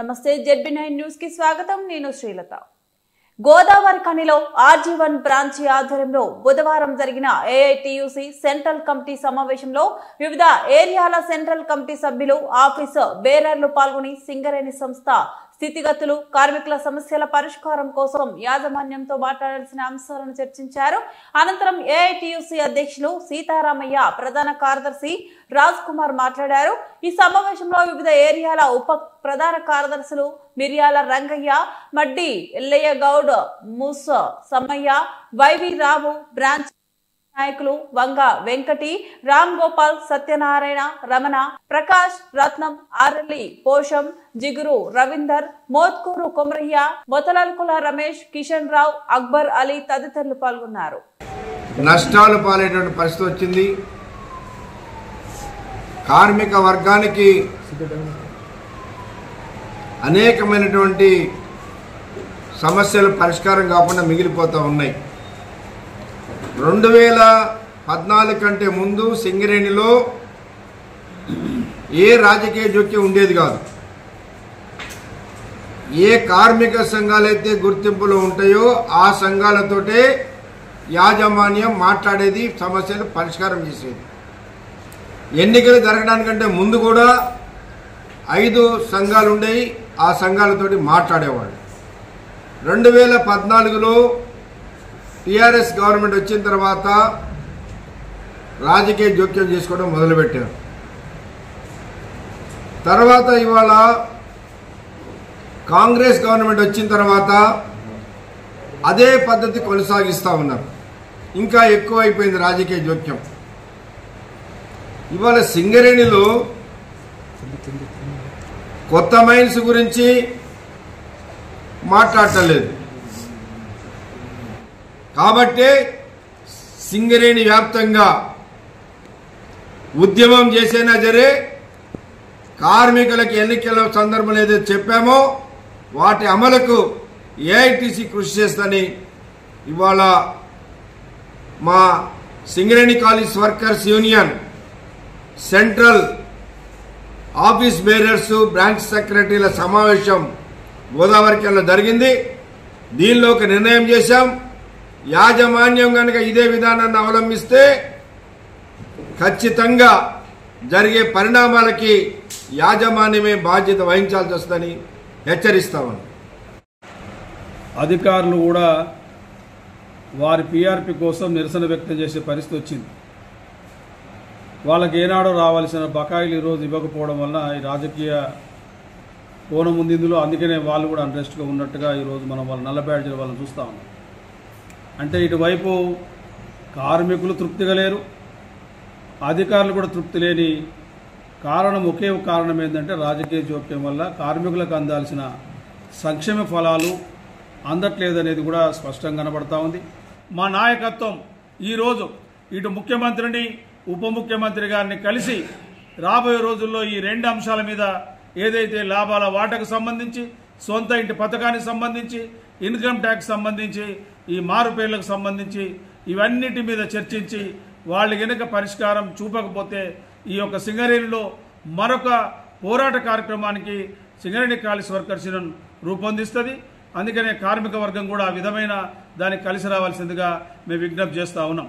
నమస్తే ZB9 news కి స్వాగతం. నేను శ్రీలత. గోదావరి ఖనిలో RG1 బ్రాంచ్ ఆధ్వర్యంలో బుధవారం జరిగిన AITUC సెంట్రల్ కమిటీ సమావేశంలో వివిధ ఏరియాల సెంట్రల్ కమిటీ సభ్యులు, ఆఫీసర్ బేరర్లు పాల్గొని సింగరేణి సంస్థ స్థితిగతులు, కార్మికుల సమస్యల పరిష్కారం కోసం యాజమాన్యంతో మాట్లాడాల్సిన అంశాలను చర్చించారు. అనంతరం AITUC అధ్యక్షులు సీతారామయ్య, ప్రధాన కార్యదర్శి రాజ్ కుమార్ మాట్లాడారు. ఈ సమావేశంలో వివిధ ఏరియాల ఉప ప్రధాన కార్యదర్శులు మిర్యాల రంగయ్య, మడ్డి ఎల్లయ్య గౌడ్, మూస సమ్మయ్య, వైవి రావు, బ్రాంచ్ నాయకులు వంగ వెంకటి, రామ్ గోపాల్, సత్యనారాయణ, రమణ, ప్రకాష్, రత్నం, ఆరల్లి, పోషం, జిగురు, రవీందర్, మోత్కూరు కొమరయ్య, మొతలల్కుల రమేష్, కిషన్ రావు, అక్బర్ అలీ తదితరులు పాల్గొన్నారు. నష్టాలు పాలేటువంటి పరిస్థితి వచ్చింది. కార్మిక వర్గానికి అనేకమైనటువంటి సమస్యలు పరిష్కారం కాకుండా మిగిలిపోతూ ఉన్నాయి. 2014 కంటే ముందు సింగరేణిలో ఏ రాజకీయ జోక్యం ఉండేది కాదు. ఏ కార్మిక సంఘాలైతే గుర్తింపులో ఉంటాయో ఆ సంఘాలతోటే యాజమాన్యం మాట్లాడేది, సమస్యలు పరిష్కారం చేసేది. ఎన్నికలు జరగడానికంటే ముందు కూడా 5 సంఘాలు ఉండేవి, ఆ సంఘాలతోటి మాట్లాడేవాళ్ళు. 2014లో టీఆర్ఎస్ గవర్నమెంట్ వచ్చిన తర్వాత రాజకీయ జోక్యం చేసుకోవడం మొదలుపెట్టారు. తర్వాత ఇవాళ కాంగ్రెస్ గవర్నమెంట్ వచ్చిన తర్వాత అదే పద్ధతి కొనసాగిస్తూ ఉన్నారు. ఇంకా ఎక్కువైపోయింది రాజకీయ జోక్యం. ఇవాళ సింగరేణిలో కొత్త మైన్స్ గురించి మాట్లాడలేదు. కాబట్టి సింగరేణి వ్యాప్తంగా ఉద్యమం చేసేనా జరే కార్మికులకు ఎన్నికల సందర్భంలో ఏదైతే చెప్పామో వాటి అమలుకు AITC కృషి చేస్తని ఇవాళ మా Singareni college workers union central office bearers branch సెక్రటరీల సమావేశం గోదావరిలో జరిగింది. దీనిలో ఒక నిర్ణయం చేశాం. యాజమాన్యం కనుక ఇదే విధానాన్ని అవలంబిస్తే ఖచ్చితంగా జరిగే పరిణామాలకి యాజమాన్యమే బాధ్యత వహించాల్సి వస్తుందని హెచ్చరిస్తామని. అధికారులు కూడా వారి PRP కోసం నిరసన వ్యక్తం చేసే పరిస్థితి వచ్చింది. వాళ్ళకి ఏనాడో రావాల్సిన బకాయిలు ఈరోజు ఇవ్వకపోవడం వల్ల ఈ రాజకీయ కోణం ఉంది ఇందులో. అందుకనే వాళ్ళు కూడా అన్రెస్ట్గా ఉన్నట్టుగా ఈరోజు మనం వాళ్ళ నల్ల బ్యాడ్జీల వాళ్ళని చూస్తూ ఉన్నాం. అంటే ఇటువైపు కార్మికులు తృప్తిగా లేరు, అధికారులు కూడా తృప్తి లేని కారణం, ఒకే ఒక కారణం ఏంటంటే రాజకీయ జోక్యం వల్ల కార్మికులకు అందాల్సిన సంక్షేమ ఫలాలు అందట్లేదనేది కూడా స్పష్టంగా కనబడతా ఉంది. మా నాయకత్వం ఈరోజు ఇటు ముఖ్యమంత్రిని, ఉప ముఖ్యమంత్రి గారిని కలిసి రాబోయే రోజుల్లో ఈ 2 అంశాల మీద, ఏదైతే లాభాల వాటాకు సంబంధించి, సొంత ఇంటి పథకానికి సంబంధించి, ఇన్కమ్ ట్యాక్స్ సంబంధించి, ఈ మారు పేర్లకు సంబంధించి ఇవన్నిటి మీద చర్చించి వాళ్ళు గనక పరిష్కారం చూపకపోతే ఈ యొక్క సింగరేణిలో మరొక పోరాట కార్యక్రమానికి సింగరేణి కాలేజ్ వర్కర్స్ యూనియన్ రూపొందిస్తుంది. అందుకనే కార్మిక వర్గం కూడా ఆ విధమైన దానికి కలిసి రావాల్సిందిగా మేము విజ్ఞప్తి చేస్తూ ఉన్నాం.